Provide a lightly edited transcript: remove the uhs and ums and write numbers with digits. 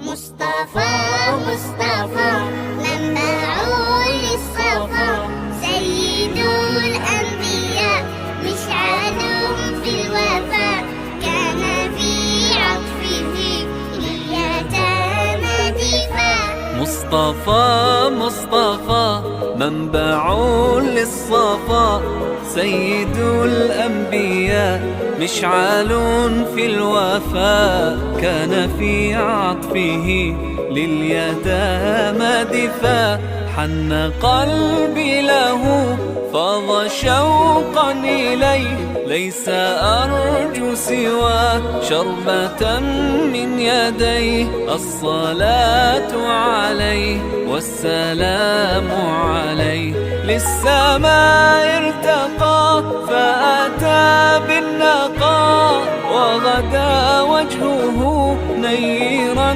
مصطفى مصطفى منبع للصفا، سيد الأنبياء مشعل في الوفاء، كان في عطفه لليتامى دفاع. مصطفى مصطفى منبع للصفا، سيد الأنبياء مشعل في الوفاء، كان في عطفه لليتامى دفاع. حن قلبي له فاض شوقا إليه، ليس أرجو سوى شربة من يديه. الصلاة عليه والسلام عليه، للسماء ارتقى فأتى بالنقاء، وغدا وجهه نيرا